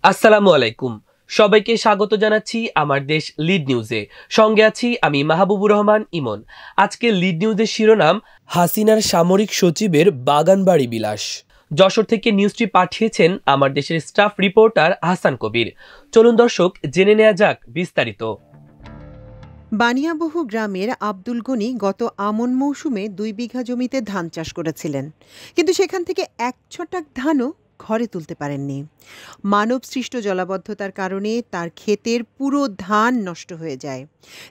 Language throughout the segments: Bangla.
আসসালামু আলাইকুম। সবাইকে স্বাগত জানাচ্ছি আমার দেশ লিড নিউজে। সঙ্গে আছি আমি মাহবুবুর রহমান ইমন। আজকে লিড নিউজের শিরোনাম, হাসিনার সামরিক সচিবের বাগানবাড়ি বিলাস। যশোর থেকে নিউজটি পাঠিয়েছেন আমার দেশের স্টাফ রিপোর্টার হাসান কবির। চলুন দর্শক, জেনে নেওয়া যাক বিস্তারিত। বানিয়াবহু গ্রামের আব্দুল গনি গত আমন মৌসুমে 2 বিঘা জমিতে ধান চাষ করেছিলেন, কিন্তু সেখান থেকে 1 ছটাক ধানও ঘরে তুলতে পারেননি। মানব সৃষ্ট জলাবদ্ধতার কারণে তার ক্ষেতের পুরো ধান নষ্ট হয়ে যায়।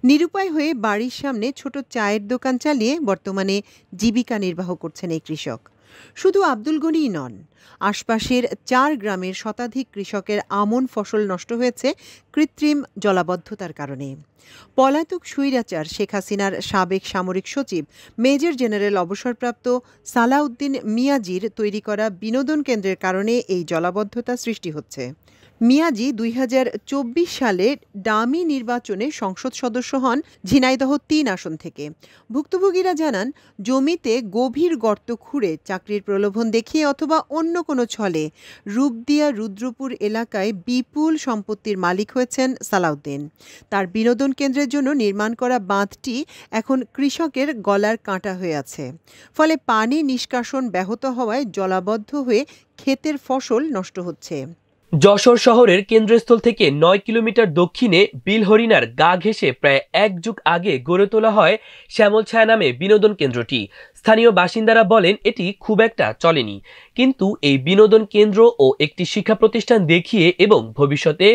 নিরুপায় হয়ে বাড়ির সামনে ছোট চায়ের দোকান চালিয়ে বর্তমানে জীবিকা নির্বাহ করছেন এই কৃষক। শুধু আব্দুল গনিই নন, আশপাশের 4 গ্রামের শতাধিক কৃষকের আমন ফসল নষ্ট হয়েছে কৃত্রিম জলাবদ্ধতার কারণে। পলাতক স্বৈরাচার শেখ হাসিনার সাবেক সামরিক সচিব মেজর জেনারেল অবসরপ্রাপ্ত সালাউদ্দিন মিয়াজির তৈরি করা বিনোদন কেন্দ্রের কারণে এই জলাবদ্ধতা সৃষ্টি হচ্ছে। মিয়াজি 2024 সালে ডামি নির্বাচনে সংসদ সদস্য হন ঝিনাইদহ 3 আসন থেকে। ভুক্তভোগীরা জানান, জমিতে গভীর গর্ত খুঁড়ে চাকরির প্রলোভন দেখিয়ে অথবা অন্য কোনো ছলে রূপদিয়া রুদ্রপুর এলাকায় বিপুল সম্পত্তির মালিক হয়েছেন সালাউদ্দিন। তার বিনোদন কেন্দ্রের জন্য নির্মাণ করা বাঁধটি এখন কৃষকের গলার কাঁটা হয়ে আছে। ফলে পানি নিষ্কাশন ব্যাহত হওয়ায় জলাবদ্ধ হয়ে ক্ষেতের ফসল নষ্ট হচ্ছে। যশোর শহরের কেন্দ্রস্থল থেকে 9 কিলোমিটার দক্ষিণে বিলহরিণার গা ঘেঁষে প্রায় 1 যুগ আগে গড়ে তোলা হয় শ্যামলছায়া নামে বিনোদন কেন্দ্রটি। স্থানীয় বাসিন্দারা বলেন এটি খুব একটা চলেনি, কিন্তু এই বিনোদন কেন্দ্র ও একটি শিক্ষা প্রতিষ্ঠান দেখিয়ে এবং ভবিষ্যতে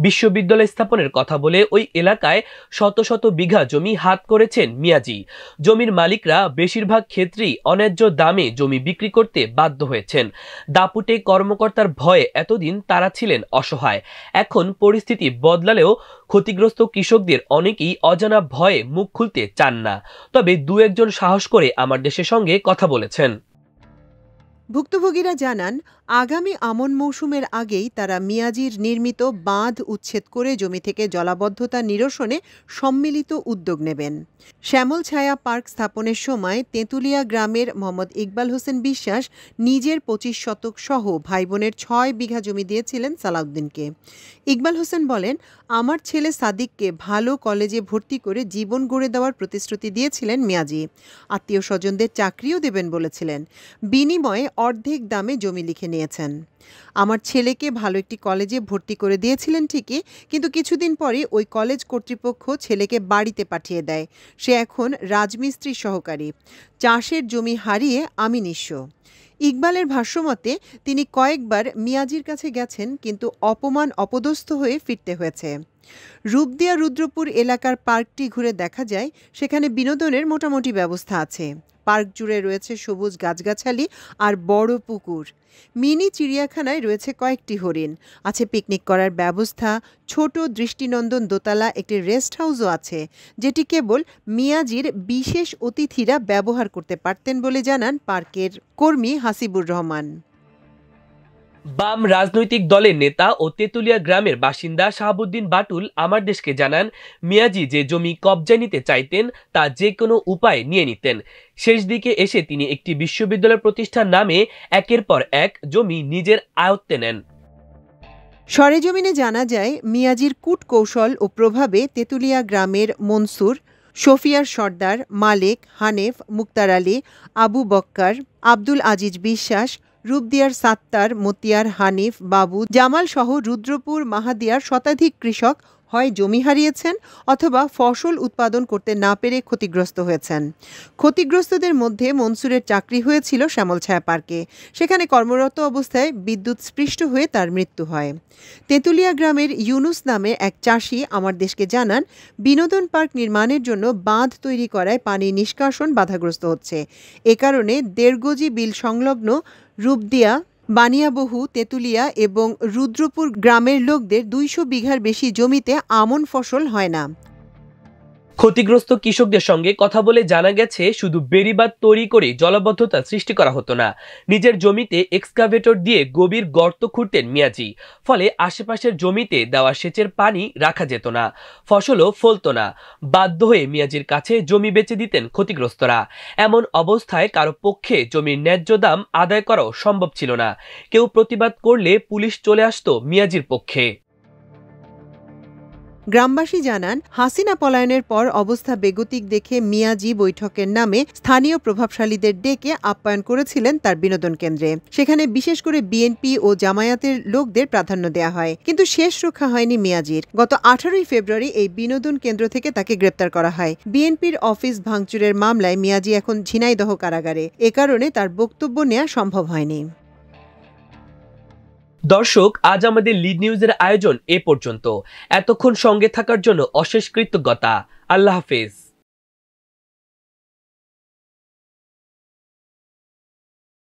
বিশ্ববিদ্যালয় স্থাপনের কথা বলে ওই এলাকায় শত শত বিঘা জমি হাত করেছেন মিয়াজি। জমির মালিকরা বেশিরভাগ ক্ষেত্রেই অন্যায্য দামে জমি বিক্রি করতে বাধ্য হয়েছেন। দাপুটে কর্মকর্তার ভয়ে এতদিন তারা ছিলেন অসহায়। এখন পরিস্থিতি বদলালেও ক্ষতিগ্রস্ত কৃষকদের অনেকেই অজানা ভয়ে মুখ খুলতে চান না। তবে 2-1 জন সাহস করে আমার দেশের সঙ্গে কথা বলেছেন। ভুক্তভোগীরা জানান, আগামী আমন মৌসুমের আগেই তারা মিয়াজির নির্মিত বাঁধ উচ্ছেদ করে জমি থেকে জলাবদ্ধতা নিরসনে সম্মিলিত উদ্যোগ নেবেন। শ্যামলছায়া পার্ক স্থাপনের সময় তেঁতুলিয়া গ্রামের মোহাম্মদ ইকবাল হোসেন বিশ্বাস নিজের 25 শতক সহ ভাইবোনের 6 বিঘা জমি দিয়েছিলেন সালাউদ্দিনকে। ইকবাল হোসেন বলেন, আমার ছেলে সাদিককে ভালো কলেজে ভর্তি করে জীবন গড়ে দেওয়ার প্রতিশ্রুতি দিয়েছিলেন মিয়াজি। আত্মীয় স্বজনদের চাকরিও দেবেন বলেছিলেন। বিনিময়ে অর্ধেক দামে জমি লিখে নিয়েছেন। আমার ছেলেকে ভালো একটি কলেজে ভর্তি করে দিয়েছিলেন ঠিকই, কিন্তু কিছুদিন পরে ওই কলেজ কর্তৃপক্ষ ছেলেকে বাড়িতে পাঠিয়ে দেয়। সে এখন রাজমিস্ত্রি সহকারী। চাষের জমি হারিয়ে আমি নিঃস্ব। ইকবালের ভাষ্যমতে তিনি কয়েকবার মিয়াজির কাছে গেছেন, কিন্তু অপমান অপদস্থ হয়ে ফিরতে হয়েছে। রূপদিয়া রুদ্রপুর এলাকার পার্কটি ঘুরে দেখা যায়, সেখানে বিনোদনের মোটামুটি ব্যবস্থা আছে। পার্ক জুড়ে রয়েছে সবুজ গাছগাছালি আর বড় পুকুর। মিনি চিড়িয়াখানায় রয়েছে কয়েকটি হরিণ, আছে পিকনিক করার ব্যবস্থা। ছোট দৃষ্টিনন্দন দোতলা একটি রেস্ট হাউসও আছে, যেটি কেবল মিয়াজির বিশেষ অতিথিরা ব্যবহার করতে পারতেন বলে জানান পার্কের কর্মী হাসিবুর রহমান। বাম রাজনৈতিক দলের নেতা ও তেঁতুলিয়া গ্রামের বাসিন্দা শাহাবুদ্দিন বাটুল আমার দেশকে জানান, মিয়াজি যে জমি কবজায় নিতে চাইতেন তা যে কোনো উপায়ে নিয়ে নিতেন। শেষ দিকে এসে তিনি একটি বিশ্ববিদ্যালয় প্রতিষ্ঠার নামে একের পর এক জমি নিজের আয়ত্তে নেন। সরেজমিনে জানা যায়, মিয়াজির কূটকৌশল ও প্রভাবে তেঁতুলিয়া গ্রামের মনসুর, শফিয়ার সর্দার, মালেক, হানেফ, মুক্তার আলী, আবু বক্কর, আব্দুল আজিজ বিশ্বাস, রূপদিয়ার সাত্তার, মতিয়ার, হানিফ, বাবু, জামাল সহ রুদ্রপুর মাহাদিয়ার শতাধিক কৃষক হয় জমি হারিয়েছেন অথবা ফসল উৎপাদন করতে না পেরে ক্ষতিগ্রস্ত হয়েছেন। ক্ষতিগ্রস্তদের মধ্যে মনসুরের চাকরি হয়েছিল শ্যামলছায়া পার্কে। সেখানে কর্মরত অবস্থায় বিদ্যুৎ স্পৃষ্ট হয়ে তার মৃত্যু হয়। তেঁতুলিয়া গ্রামের ইউনুস নামে এক চাষি আমার দেশকে জানান, বিনোদন পার্ক নির্মাণের জন্য বাঁধ তৈরি করায় পানি নিষ্কাশন বাধাগ্রস্ত হচ্ছে। এ কারণে দেড়গজি বিল সংলগ্ন রূপদিয়া, বানিয়াবহু, তেঁতুলিয়া এবং রুদ্রপুর গ্রামের লোকদের 200 বিঘার বেশি জমিতে আমন ফসল হয় না। ক্ষতিগ্রস্ত কৃষকদের সঙ্গে কথা বলে জানা গেছে, শুধু বেড়িবাঁধ তৈরি করে জলাবদ্ধতা সৃষ্টি করা হতো না, নিজের জমিতে এক্সকাভেটর দিয়ে গভীর গর্ত খুঁড়তেন মিয়াজি। ফলে আশেপাশের জমিতে দেওয়া সেচের পানি রাখা যেত না, ফসলও ফলতো না। বাধ্য হয়ে মিয়াজির কাছে জমি বেচে দিতেন ক্ষতিগ্রস্তরা। এমন অবস্থায় কারো পক্ষে জমির ন্যায্য দাম আদায় করাও সম্ভব ছিল না। কেউ প্রতিবাদ করলে পুলিশ চলে আসতো মিয়াজির পক্ষে। গ্রামবাসী জানান, হাসিনা পলায়নের পর অবস্থা বেগতিক দেখে মিয়াজি বৈঠকের নামে স্থানীয় প্রভাবশালীদের ডেকে আপ্যায়ন করেছিলেন তার বিনোদন কেন্দ্রে। সেখানে বিশেষ করে বিএনপি ও জামায়াতের লোকদের প্রাধান্য দেয়া হয়। কিন্তু শেষ রক্ষা হয়নি মিয়াজির। গত 18 ফেব্রুয়ারি এই বিনোদন কেন্দ্র থেকে তাকে গ্রেপ্তার করা হয়। বিএনপির অফিস ভাঙচুরের মামলায় মিয়াজি এখন ঝিনাইদহ কারাগারে। এ কারণে তার বক্তব্য নেওয়া সম্ভব হয়নি। দর্শক, আজ আমাদের লিড নিউজের আয়োজন এ পর্যন্ত। এতক্ষণ সঙ্গে থাকার জন্য অশেষ কৃতজ্ঞতা। আল্লাহ হাফেজ।